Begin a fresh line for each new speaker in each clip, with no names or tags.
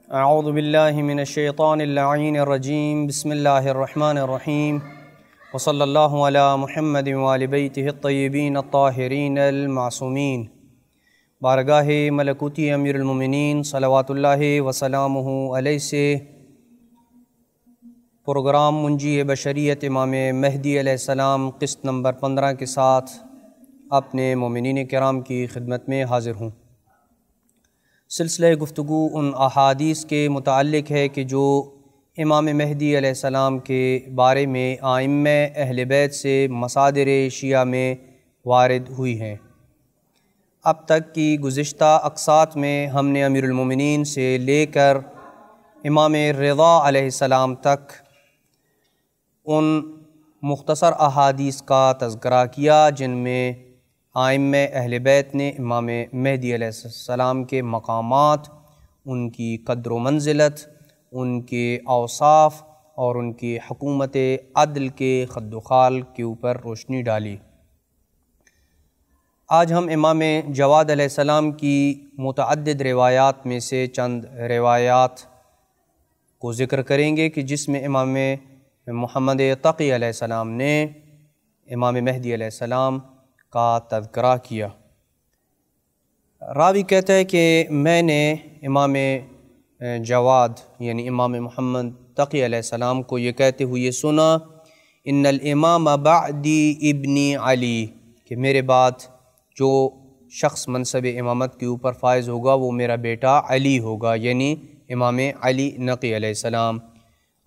اعوذ باللہ من الشیطان اللعین الرجیم بسم اللہ الرحمن الرحیم وصلی اللہ علی محمد وآل بیتہ الطیبین الطاہرین المعصومین۔ بارگاہ ملکوتی امیر المومنین صلوات اللہ وسلامہ علیہ سے پروگرام منجی بشریت امام مہدی علیہ السلام قسط نمبر 15 کے ساتھ اپنے مومنین کرام کی خدمت میں حاضر ہوں۔ سلسلہ گفتگو ان احادیث کے متعلق ہے کہ جو امام مہدی علیہ السلام کے بارے میں ائمہ اہل بیت سے مصادر شیعہ میں وارد ہوئی ہیں۔ اب تک کی گزشتہ اقساط میں ہم نے امیر المومنین سے لے کر امام رضا علیہ السلام تک ان مختصر احادیث کا تذکرہ کیا جن میں ائمہ اہل بیت نے امام مہدی علیہ السلام کے مقامات، ان کی قدر و منزلت، ان کے اوصاف اور ان کی حکومت عدل کے خد و خال کے اوپر روشنی ڈالی۔ آج ہم امام جواد علیہ السلام کی متعدد روایات میں سے چند روایات کو ذکر کریں گے کہ جس میں امام محمد تقی علیہ السلام نے امام مہدی علیہ السلام کا تذکرہ کیا۔ راوی کہتا ہے کہ میں نے امام جواد یعنی امام محمد تقی علیہ السلام کو یہ کہتے ہوئے سنا، ان الامام بعدی ابنی علی، کہ میرے بعد جو شخص منصب امامت کے اوپر فائز ہوگا وہ میرا بیٹا علی ہوگا، یعنی امام علی نقی علیہ السلام۔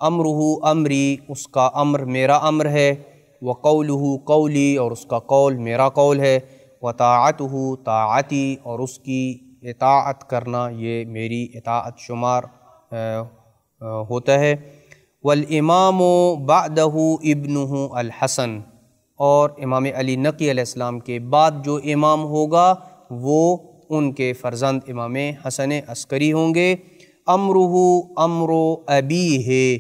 امرہ امری، اس کا امر میرا امر ہے، وقولہ قولی، اور اس کا قول میرا قول ہے، وطاعتہ طاعتی، اور اس کی اطاعت کرنا یہ میری اطاعت شمار ہوتا ہے۔ والامام بعدہ ابنہ الحسن، اور امام علی نقی علیہ السلام کے بعد جو امام ہوگا وہ ان کے فرزند امام حسن عسکری ہوں گے۔ امرہ امر ابیہ،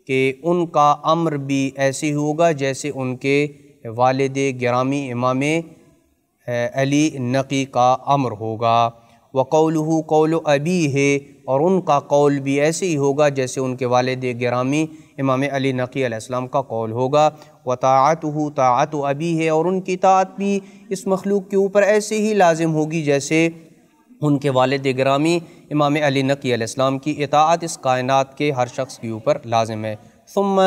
کہ ان کا امر بھی ایسے ہوگا جیسے ان کے والد گرامی امام علی نقی کا امر ہوگا۔ وقولہ قول ابیہ، اور ان کا قول بھی ایسے ہی ہوگا جیسے ان کے والد گرامی امام علی نقی علیہ السلام کا قول ہوگا۔ وطاعتہ طاعت ابیہ، اور ان کی اطاعت بھی اس مخلوق کے اوپر ایسے ہی لازم ہوگی جیسے ان کے والد گرامی امام علی نقی علیہ السلام کی اطاعت اس کائنات کے ہر شخص کے اوپر لازم ہے۔ ثم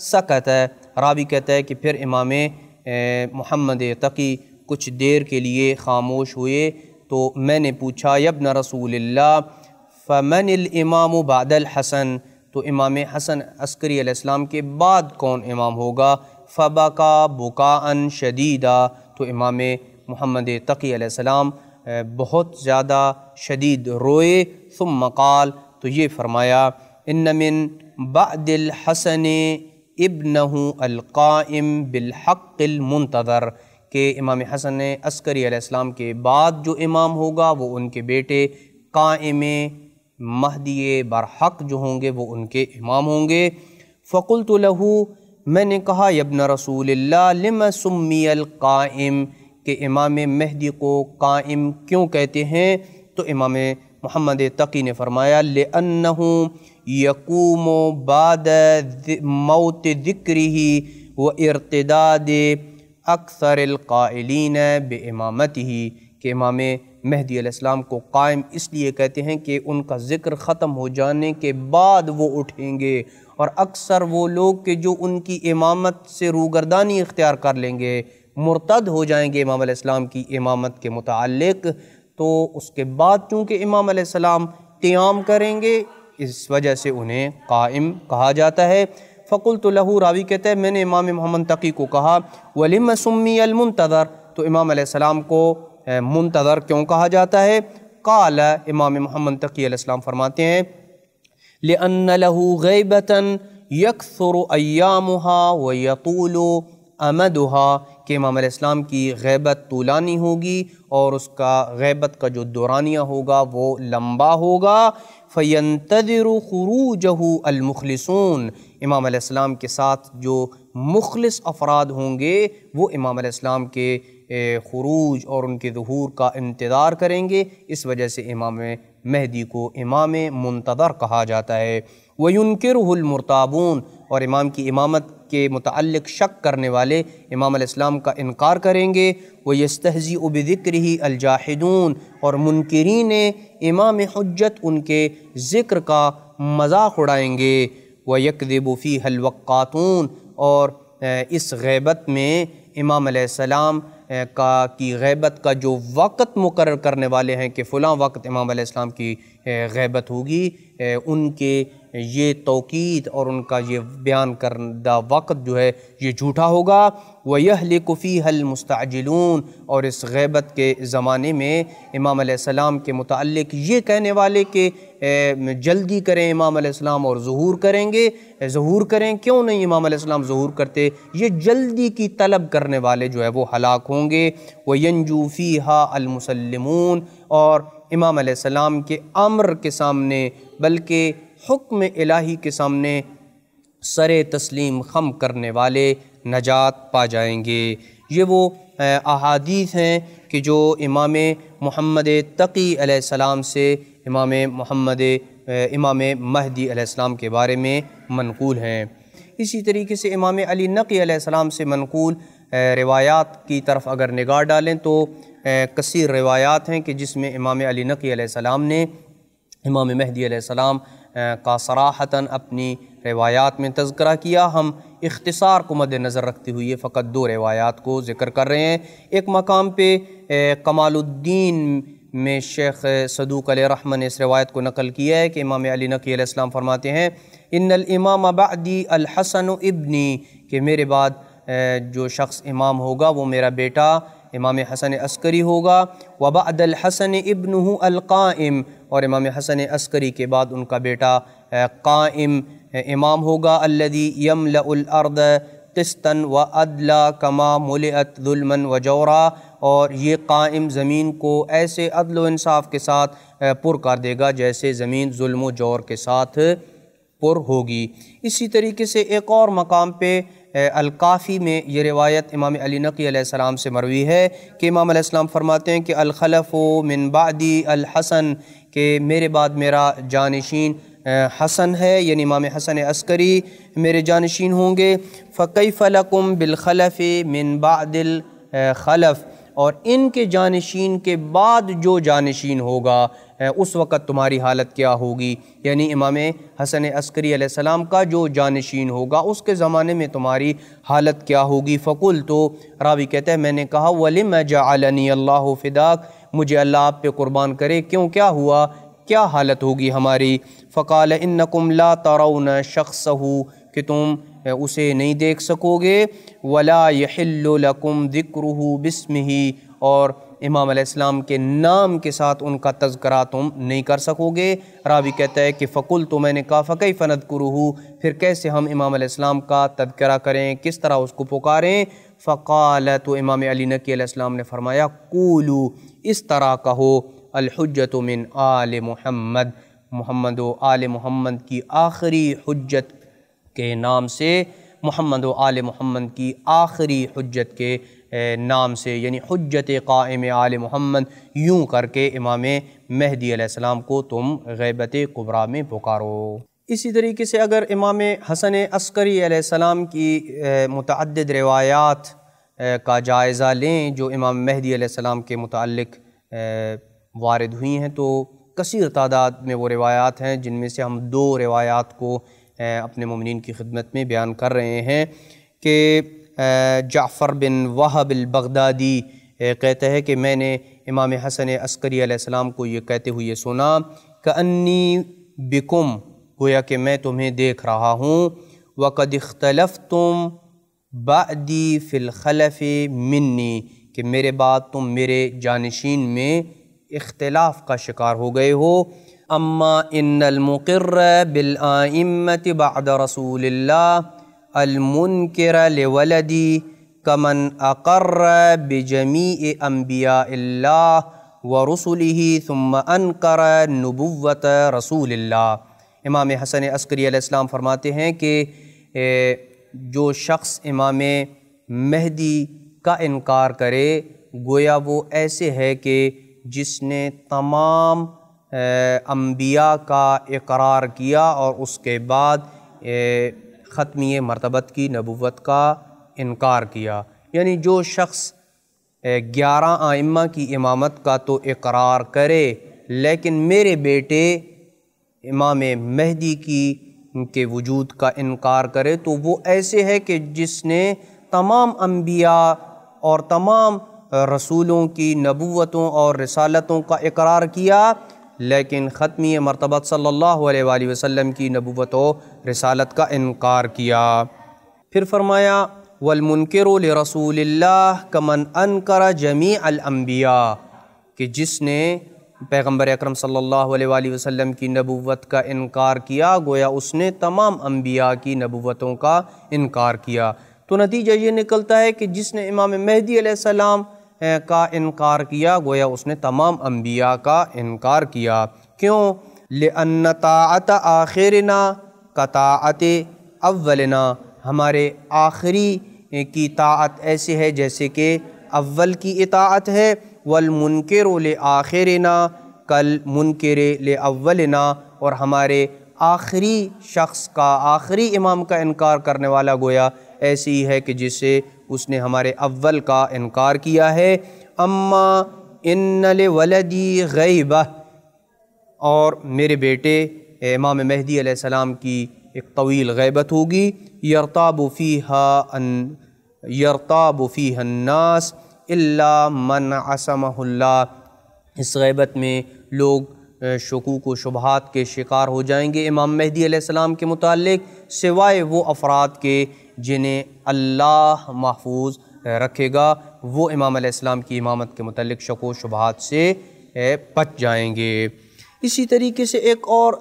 سکت، راوی کہتا ہے کہ پھر امام محمد تقی کچھ دیر کے لیے خاموش ہوئے، تو میں نے پوچھا یا ابن رسول اللہ فمن الامام بعد الحسن، تو امام حسن عسکری علیہ السلام کے بعد کون امام ہوگا؟ فبکا بکاء شدیدا، تو امام محمد تقی علیہ السلام بہت زیادہ شدید روئے۔ ثم قال، تو یہ فرمایا، ان من بعد الحسن ابنہ القائم بالحق المنتظر، کہ امام حسن عسکری علیہ السلام کے بعد جو امام ہوگا وہ ان کے بیٹے قائم مہدی برحق جو ہوں گے وہ ان کے امام ہوں گے۔ فقلت لہ، میں نے کہا یا ابن رسول اللہ لم سمی القائم، کہ امام مہدی کو قائم کیوں کہتے ہیں؟ تو امام محمد تقی نے فرمایا لأنہ یقوم بعد موت ذکرہ و ارتداد اکثر القائلین بامامتہ، کہ امام مہدی علیہ السلام کو قائم اس لیے کہتے ہیں کہ ان کا ذکر ختم ہو جانے کے بعد وہ اٹھیں گے، اور اکثر وہ لوگ کہ جو ان کی امامت سے روگردانی اختیار کر لیں گے، مرتد ہو جائیں گے امام علیہ السلام کی امامت کے متعلق، تو اس کے بعد چونکہ امام علیہ السلام قیام کریں گے اس وجہ سے انہیں قائم کہا جاتا ہے۔ فقلت لہ، راوی کہتا ہے میں نے امام محمد تقی کو کہا وَلِمَ سُمِّيَ الْمُنْتَظَرُ، تو امام علیہ السلام کو منتظر کیوں کہا جاتا ہے؟ قال، امام محمد تقی علیہ السلام فرماتے ہیں لِأَنَّ لَهُ غَيْبَةً يَكْثُرُ أَيَّامُهَا وَيَطُولُ أَمَدُهَا، کہ امام علیہ السلام کی غیبت طولانی ہوگی اور اس کا غیبت کا جو دورانیہ ہوگا وہ لمبا ہوگا۔ فَيَنْتَظِرُ خُرُوجَهُ الْمُخْلِصُونَ، امام علیہ السلام کے ساتھ جو مخلص افراد ہوں گے وہ امام علیہ السلام کے خروج اور ان کے ظہور کا انتظار کریں گے، اس وجہ سے امام مہدی کو امام منتظر کہا جاتا ہے۔ وَيُنْكِرُهُ الْمُرْتَابُونَ، اور امام کی امامت کے متعلق شک کرنے والے امام علیہ السلام کا انکار کریں گے۔ وَيَسْتَهْزِئُ بِذِكْرِهِ الْجَاحِدُونَ، اور منکرین امام حجت ان کے ذکر کا مذاق اڑائیں گے۔ وَيَكْذِبُ فِيهَا الْوَقَّاتُونَ، اور اس غیبت میں امام علیہ السلام کی غیبت کا جو وقت مقرر کرنے والے ہیں کہ فلاں وقت امام علیہ السلام کی غیبت ہوگی، ان کے یہ توقید اور ان کا یہ بیان کردہ وقت جو ہے یہ جھوٹا ہوگا۔ وَيَهْلِكُ فِيهَا الْمُسْتَعْجِلُونَ، اور اس غیبت کے زمانے میں امام علیہ السلام کے متعلق یہ کہنے والے کہ جلدی کریں امام علیہ السلام اور ظہور کریں گے، ظہور کریں، کیوں نہیں امام علیہ السلام ظہور کرتے، یہ جلدی کی طلب کرنے والے جو ہے وہ ہلاک ہوں گے۔ وَيَنْجُو فِيهَا الْمُسَلِّمُونَ، اور امام علیہ السلام کے امر کے سامنے بلکہ حکم الہی کے سامنے سر تسلیم خم کرنے والے نجات پا جائیں گے۔ یہ وہ احادیث ہیں کہ جو امام محمد تقی علیہ السلام سے امام مہدی علیہ السلام کے بارے میں منقول ہیں۔ اسی طریقے سے امام علی نقی علیہ السلام سے منقول روایات کی طرف اگر نگاہ ڈالیں تو کثیر روایات ہیں کہ جس میں امام علی نقی علیہ السلام نے امام مہدی علیہ السلام کا صراحتاً اپنی روایات میں تذکرہ کیا۔ ہم اختصار کو مد نظر رکھتے ہوئے فقط دو روایات کو ذکر کر رہے ہیں۔ ایک مقام پہ کمال الدین میں شیخ صدوق علیہ رحمہ نے اس روایت کو نقل کیا ہے کہ امام علی نقی علیہ السلام فرماتے ہیں ان الامام بعدی الحسن ابنی، کہ میرے بعد جو شخص امام ہوگا وہ میرا بیٹا امام حسن عسکری ہوگا۔ وبعد الحسن ابنہ القائم، اور امام حسن عسکری کے بعد ان کا بیٹا قائم امام ہوگا۔ الذی یملأ الارض قسطا وعدلا کما ملئت ظلما وجورا، اور یہ قائم زمین کو ایسے عدل و انصاف کے ساتھ پر کر دے گا جیسے زمین ظلم و جور کے ساتھ پر ہوگی۔ اسی طریقے سے ایک اور مقام پہ الکافی میں یہ روایت امام علی نقی علیہ السلام سے مروی ہے کہ امام علیہ السلام فرماتے ہیں کہ الخلف من بعدی الحسن، کہ میرے بعد میرا جانشین حسن ہے، یعنی امام حسن عسکری میرے جانشین ہوں گے۔ فکیف لکم بالخلف من بعد الخلف، اور ان کے جانشین کے بعد جو جانشین ہوگا اس وقت تمہاری حالت کیا ہوگی، یعنی امام حسن عسکری علیہ السلام کا جو جانشین ہوگا اس کے زمانے میں تمہاری حالت کیا ہوگی۔ فقلت، تو راوی کہتا ہے میں نے کہا وَلِمَ جَعَلَنِي اللَّهُ فِدَاكَ، مجھے اللہ آپ پہ قربان کرے، کیوں، کیا ہوا، کیا حالت ہوگی ہماری۔ فقال انکم لا ترون شخصہ، کہ تم اسے نہیں دیکھ سکو گے۔ ولا یحل لکم ذکرہ باسمہ، اور امام علیہ السلام کے نام کے ساتھ ان کا تذکرہ تم نہیں کر سکو گے۔ راوی کہتا ہے کہ فقلت، تو میں نے کہا فکیف نذکرہ، پھر کیسے ہم امام علیہ السلام کا تذکرہ کریں، کس طرح اس کو پکاریں۔ فقال، تو امام علی نقی علیہ السلام نے فرمایا قولوا، اس طرح کہو، الحجت من آل محمد، محمد و آل محمد کی آخری حجت کے نام سے، محمد و آل محمد کی آخری حجت کے نام سے، یعنی حجت قائم آل محمد، یوں کر کے امام مہدی علیہ السلام کو تم غیبت کبریٰ میں پکارو۔ اسی طریقے سے اگر امام حسن عسکری علیہ السلام کی متعدد روایات کا جائزہ لیں جو امام مہدی علیہ السلام کے متعلق وارد ہوئی ہیں، تو کثیر تعداد میں وہ روایات ہیں جن میں سے ہم دو روایات کو اپنے مومنین کی خدمت میں بیان کر رہے ہیں کہ جعفر بن وہب البغدادی کہتا ہے کہ میں نے امام حسن عسکری علیہ السلام کو یہ کہتے ہوئے سنا کأنی بکم، گویا کہ میں تمہیں دیکھ رہا ہوں، وقد اختلفتم بعدی فی الخلف منی، کہ میرے بعد تم میرے جانشین میں اختلاف کا شکار ہو گئے ہو۔ اما ان المقر بالآئمة بعد رسول اللہ المنکر لولدی کمن اقر بجمیع انبیاء اللہ ورسلہ ثم انکر نبوت رسول اللہ۔ امام حسن عسکری علیہ السلام فرماتے ہیں کہ جو شخص امام مہدی کا انکار کرے گویا وہ ایسے ہے کہ جس نے تمام انبیاء کا اقرار کیا اور اس کے بعد ختمی مرتبت کی نبوت کا انکار کیا۔ یعنی جو شخص 11 ائمہ کی امامت کا تو اقرار کرے لیکن میرے بیٹے امام مہدی کے وجود کا انکار کرے تو وہ ایسے ہے کہ جس نے تمام انبیاء اور تمام رسولوں کی نبوتوں اور رسالتوں کا اقرار کیا لیکن ختمی مرتبت صلی اللہ علیہ وآلہ وسلم کی نبوت و رسالت کا انکار کیا۔ پھر فرمایا وَالْمُنْكِرُ لِرَسُولِ اللَّهِ كَمَنْ أَنْكَرَ جَمِيعَ الْأَنْبِيَاءِ، کہ جس نے پیغمبر اکرم صلی اللہ علیہ وآلہ وسلم کی نبوت کا انکار کیا گویا اس نے تمام انبیاء کی نبوتوں کا انکار کیا۔ تو نتیجہ یہ نکلتا ہے کہ جس نے امام مہدی علیہ السلام کا انکار کیا گویا اس نے تمام انبیاء کا انکار کیا۔ کیوں؟ لِأَنَّ طَاعَةَ آخِرِنَا كَطَاعَةِ اولنا، ہمارے آخری کی طاعت ایسے ہے جیسے کہ اول کی اطاعت ہے، وَالْمُنْكِرُ لِآخِرِنَا كَالْمُنْكِرِ لِأَوَّلِنَا، اور ہمارے آخری شخص کا، آخری امام کا انکار کرنے والا گویا ایسی ہی ہے کہ جسے اس نے ہمارے اول کا انکار کیا ہے۔ اما ان لولدی غیبہ، اور میرے بیٹے امام مہدی علیہ السلام کی ایک طویل غیبت ہوگی، یرتاب فیہا الناس الا من عصمہ اللہ، اس غیبت میں لوگ شکوک و شبہات کے شکار ہو جائیں گے امام مہدی علیہ السلام کے متعلق سوائے وہ افراد کے جنہیں اللہ محفوظ رکھے گا، وہ امام علیہ السلام کی امامت کے متعلق شک و شبہات سے بچ جائیں گے۔ اسی طریقے سے ایک اور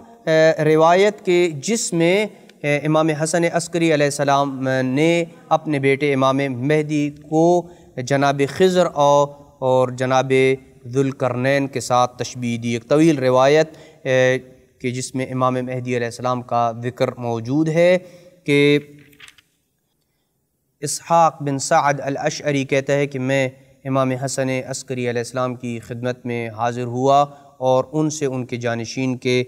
روایت کے جس میں امام حسن عسکری علیہ السلام نے اپنے بیٹے امام مہدی کو جناب خضر اور جناب ذوالقرنین کے ساتھ تشبیہ دی، ایک طویل روایت کہ جس میں امام مہدی علیہ السلام کا ذکر موجود ہے کہ اسحاق بن سعد الاشعری کہتا ہے کہ میں امام حسن عسکری علیہ السلام کی خدمت میں حاضر ہوا اور ان سے ان کے جانشین کے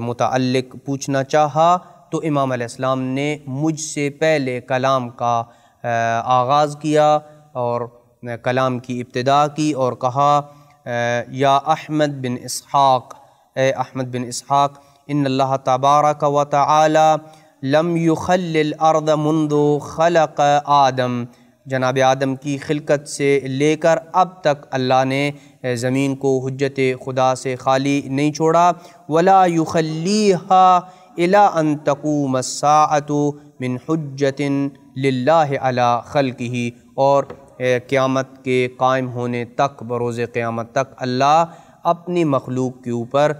متعلق پوچھنا چاہا تو امام علیہ السلام نے مجھ سے پہلے کلام کا آغاز کیا اور کلام کی ابتدا کی اور کہا یا احمد بن اسحاق، اے احمد بن اسحاق، ان اللہ تبارک و تعالی لم یخل الارض منذ خلق آدم، جناب آدم کی خلقت سے لے کر اب تک اللہ نے زمین کو حجت خدا سے خالی نہیں چھوڑا، ولا یخلیہا الی ان تقوم الساعة من حجت للہ علی خلقہ، اور قیامت کے قائم ہونے تک، بروز قیامت تک اللہ اپنی مخلوق کے اوپر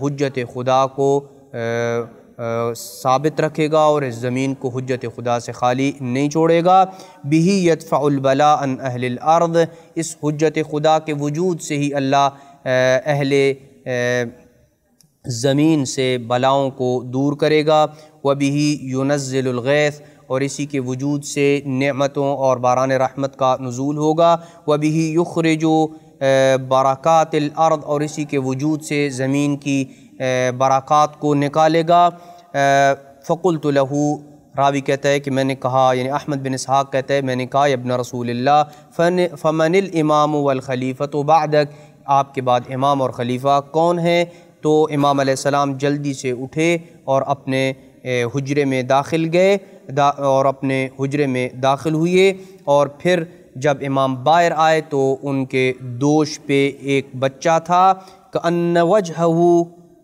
حجت خدا کو ثابت رکھے گا اور اس زمین کو حجت خدا سے خالی نہیں چھوڑے گا۔ بہ یدفع البلاء عن اہل الارض، اس حجت خدا کے وجود سے ہی اللہ اہل زمین سے بلاؤں کو دور کرے گا۔ وبہ ینزل الغیث، اور اسی کے وجود سے نعمتوں اور باران رحمت کا نزول ہوگا۔ وبہ یخرج برکات الارض، اور اسی کے وجود سے زمین کی برکات کو نکالے گا۔ فقلت لہ، راوی کہتا ہے کہ میں نے کہا، یعنی احمد بن اسحاق کہتا ہے میں نے کہا ابن رسول اللہ فمن الامام والخلیفۃ بعدک، آپ کے بعد امام اور خلیفہ کون ہیں؟ تو امام علیہ السلام جلدی سے اٹھے اور اپنے حجرے میں داخل گئے اور اپنے حجرے میں داخل ہوئے، اور پھر جب امام باہر آئے تو ان کے دوش پہ ایک بچہ تھا، کأن وجہہ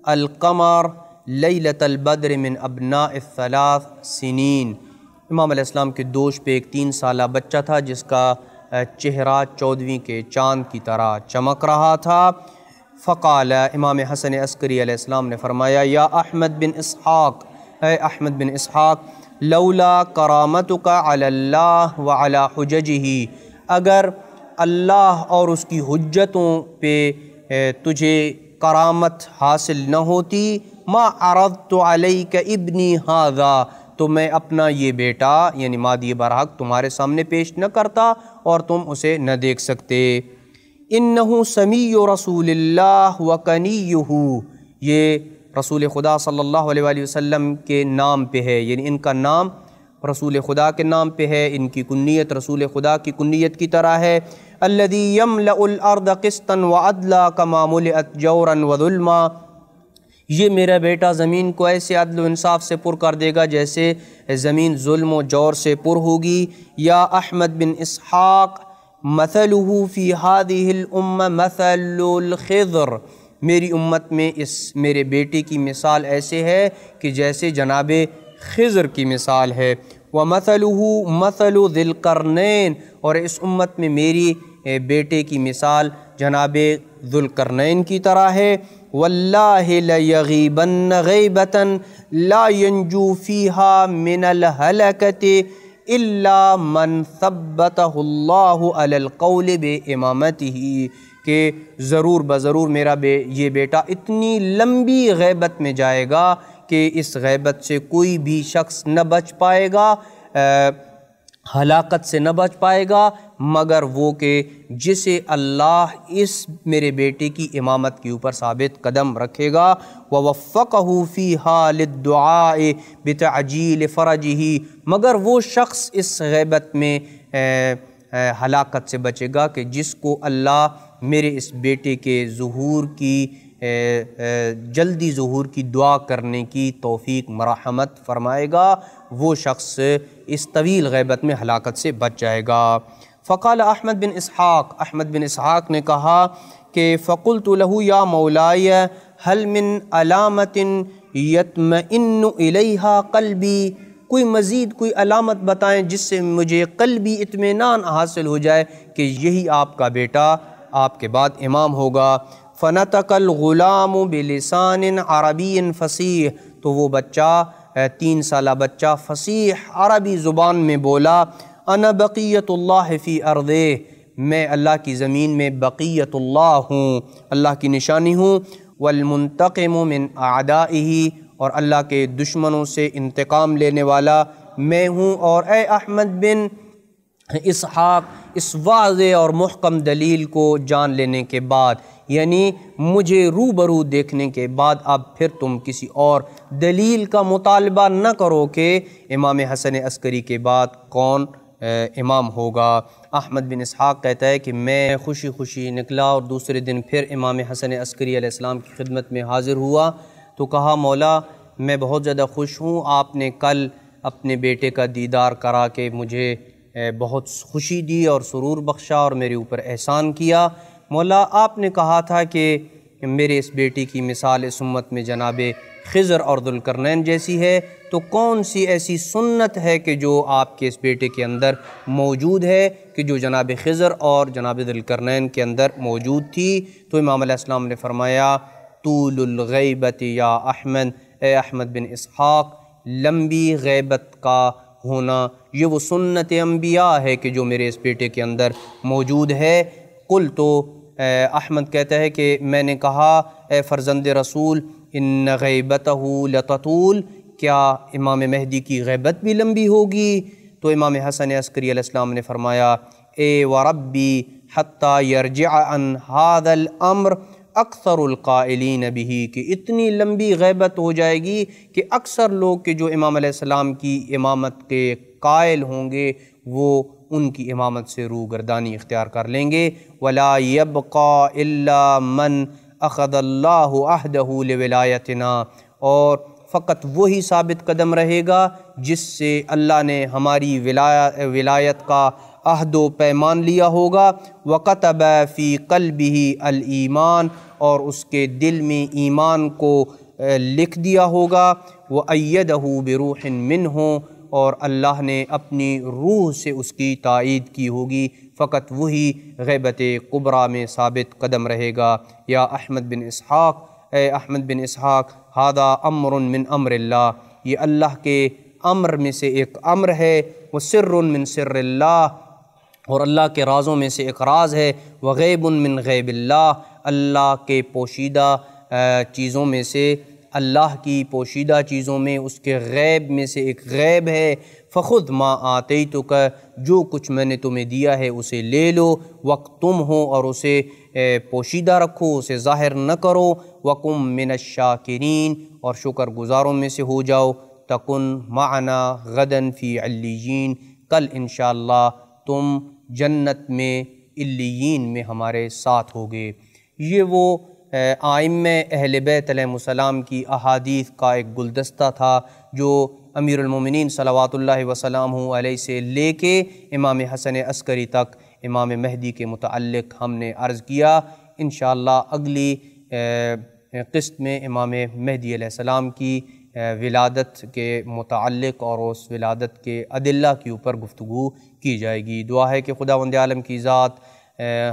القمر لیلۃ البدر من ابناء الثلاث سنین، امام علیہ السلام کے دوش پہ ایک 3 سالہ بچہ تھا جس کا چہرہ 14ویں کے چاند کی طرح چمک رہا تھا۔ فقال، امام حسن عسکری علیہ السلام نے فرمایا یا احمد بن اسحاق، اے احمد بن اسحاق، لولا کرامتک علی اللہ وعلی حججہ، اگر اللہ اور اس کی حجتوں پہ تجھے کرامت حاصل نہ ہوتی، ما عرضت علیک ابنی ھذا، تو میں اپنا یہ بیٹا یعنی مادی برحق تمہارے سامنے پیش نہ کرتا اور تم اسے نہ دیکھ سکتے۔ انہو سمیع رسول اللہ وکنیہ، یہ رسول خدا صلی اللہ علیہ وآلہ وسلم کے نام پہ ہے، یعنی ان کا نام رسول خدا کے نام پہ ہے، ان کی کنیت رسول خدا کی کنیت کی طرح ہے۔ الذی یملأ الارض قسطا وعدلا کما ملئت جورا وظلما، یہ میرا بیٹا زمین کو ایسے عدل و انصاف سے پر کر دے گا جیسے زمین ظلم و جور سے پر ہوگی۔ یا احمد بن اسحاق مثلہ فی ہذہ الامہ مثل الخضر، میری امت میں اس میرے بیٹے کی مثال ایسے ہے کہ جیسے جناب خضر کی مثال ہے۔ وَمَثَلُهُ مَثَلُ ذِي الْقَرْنَيْنِ، اور اس امت میں میری بیٹے کی مثال جناب ذو القرنین کی طرح ہے۔ وَاللَّهِ لَيَغِيبَنَّ غَيْبَةً لَا يَنْجُو فِيهَا مِنَ الْهَلَكَةِ إِلَّا مَنْ ثَبَّتَهُ اللَّهُ عَلَى الْقَوْلِ بِإِمَامَتِهِ، کہ ضرور بضرور میرا یہ بیٹا اتنی لمبی غیبت میں جائے گا کہ اس غیبت سے کوئی بھی شخص نہ بچ پائے گا، ہلاکت سے نہ بچ پائے گا، مگر وہ کہ جسے اللہ اس میرے بیٹے کی امامت کے اوپر ثابت قدم رکھے گا۔ وَوَفَّقَهُ فِيهَا لِلدُّعَاءِ بِتَعْجِيلِ فَرَجِهِ، مگر وہ شخص اس غیبت میں ہلاکت سے بچے گا کہ جس کو اللہ میرے اس بیٹے کے ظہور کی جلدی ظہور کی دعا کرنے کی توفیق مرحمت فرمائے گا، وہ شخص اس طویل غیبت میں ہلاکت سے بچ جائے گا۔ فقال احمد بن اسحاق، احمد بن اسحاق نے کہا کہ فقلت له یا مولاي هل من علامت یطمئن الیہا قلبی، کوئی مزید کوئی علامت بتائیں جس سے مجھے قلبی اطمینان حاصل ہو جائے کہ یہی آپ کا بیٹا آپ کے بعد امام ہوگا۔ فنطق الغلام بلسان عربی فصیح، تو وہ بچہ 3 سالہ بچہ فصیح عربی زبان میں بولا، انا بقیت اللہ فی ارضہ، میں اللہ کی زمین میں بقیت اللہ ہوں، اللہ کی نشانی ہوں، والمنتقم من اعدائہ، اور اللہ کے دشمنوں سے انتقام لینے والا میں ہوں۔ اور اے احمد بن اسحاق، اس واضح اور محکم دلیل کو جان لینے کے بعد، یعنی مجھے روبرو دیکھنے کے بعد، اب پھر تم کسی اور دلیل کا مطالبہ نہ کرو کہ امام حسن عسکری کے بعد کون امام ہوگا۔ احمد بن اسحاق کہتا ہے کہ میں خوشی خوشی نکلا اور دوسرے دن پھر امام حسن عسکری علیہ السلام کی خدمت میں حاضر ہوا تو کہا مولا میں بہت زیادہ خوش ہوں، آپ نے کل اپنے بیٹے کا دیدار کرا کے مجھے بہت خوشی دی اور سرور بخشا اور میرے اوپر احسان کیا۔ مولا آپ نے کہا تھا کہ میرے اس بیٹی کی مثال اس امت میں جناب خضر اور ذوالقرنین جیسی ہے، تو کون سی ایسی سنت ہے کہ جو آپ کے اس بیٹے کے اندر موجود ہے کہ جو جناب خضر اور جناب ذوالقرنین کے اندر موجود تھی؟ تو امام علیہ السلام نے فرمایا طول الغیبت یا احمد، اے احمد بن اسحاق، لمبی غیبت کا ہونا یہ وہ سنت انبیاء ہے کہ جو میرے اس بیٹے کے اندر موجود ہے۔ قل، تو احمد کہتا ہے کہ میں نے کہا اے فرزند رسول ان غیبتہ لتطول، کیا امام مہدی کی غیبت بھی لمبی ہوگی؟ تو امام حسن عسکری علیہ السلام نے فرمایا اے وربی حتی یرجع عن هذا الامر اکثر القائلین بہ، کہ اتنی لمبی غیبت ہو جائے گی کہ اکثر لوگ کہ جو امام علیہ السلام کی امامت کے قائل ہوں گے وہ ان کی امامت سے روگردانی اختیار کر لیں گے۔ ولا يبقى الا من اخذ اللہ عہدہ لولایتنا، اور فقط وہی ثابت قدم رہے گا جس سے اللہ نے ہماری ولایت کا عہد و پیمان لیا ہوگا۔ وَكَتَبَ فِي قَلْبِهِ الْإِيمَانِ، اور اس کے دل میں ایمان کو لکھ دیا ہوگا۔ وَأَيَّدَهُ بِرُوحٍ مِّنْهُ، اور اللہ نے اپنی روح سے اس کی تائید کی ہوگی، فقط وہی غیبت کبریٰ میں ثابت قدم رہے گا۔ یا احمد بن اسحاق، اے احمد بن اسحاق، ہذا امر من امر اللہ، یہ اللہ کے امر میں سے ایک امر ہے، وسر من سر اللہ، اور اللہ کے رازوں میں سے ایک راز ہے، وغیب من غیب اللہ، اللہ کے پوشیدہ چیزوں میں سے، اللہ کی پوشیدہ چیزوں میں اس کے غیب میں سے ایک غیب ہے۔ فخذ ما آتیتک، جو کچھ میں نے تمہیں دیا ہے اسے لے لو، وَاکْتُمْ ہو، اور اسے پوشیدہ رکھو، اسے ظاہر نہ کرو، وَکُم مِّنَ الشَّاکِرِین، اور شکر گزاروں میں سے ہو جاؤ، تکن معنا غداً فی علیین، کل انشاءاللہ تم جنت میں علیین میں ہمارے ساتھ ہوگے۔ یہ وہ ائمہ اہل بیت علیہ السلام کی احادیث کا ایک گلدستہ تھا جو امیر المومنین صلوات اللہ وسلامہ علیہ سے لے کے امام حسن عسکری تک امام مہدی کے متعلق ہم نے عرض کیا۔ انشاءاللہ اگلی قسط میں امام مہدی علیہ السلام کی ولادت کے متعلق اور اس ولادت کے ادلہ کے اوپر گفتگو کی جائے گی۔ دعا ہے کہ خداوند عالم کی ذات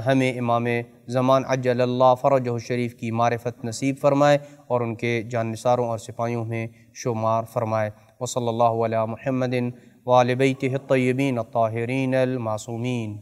ہمیں امام زمان عجل اللہ فرجہ الشریف کی معرفت نصیب فرمائے اور ان کے جانثاروں اور سپاہیوں میں شمار فرمائے۔ وصلی اللہ علی محمد وآل بیتہ الطیبین الطاہرین المعصومین۔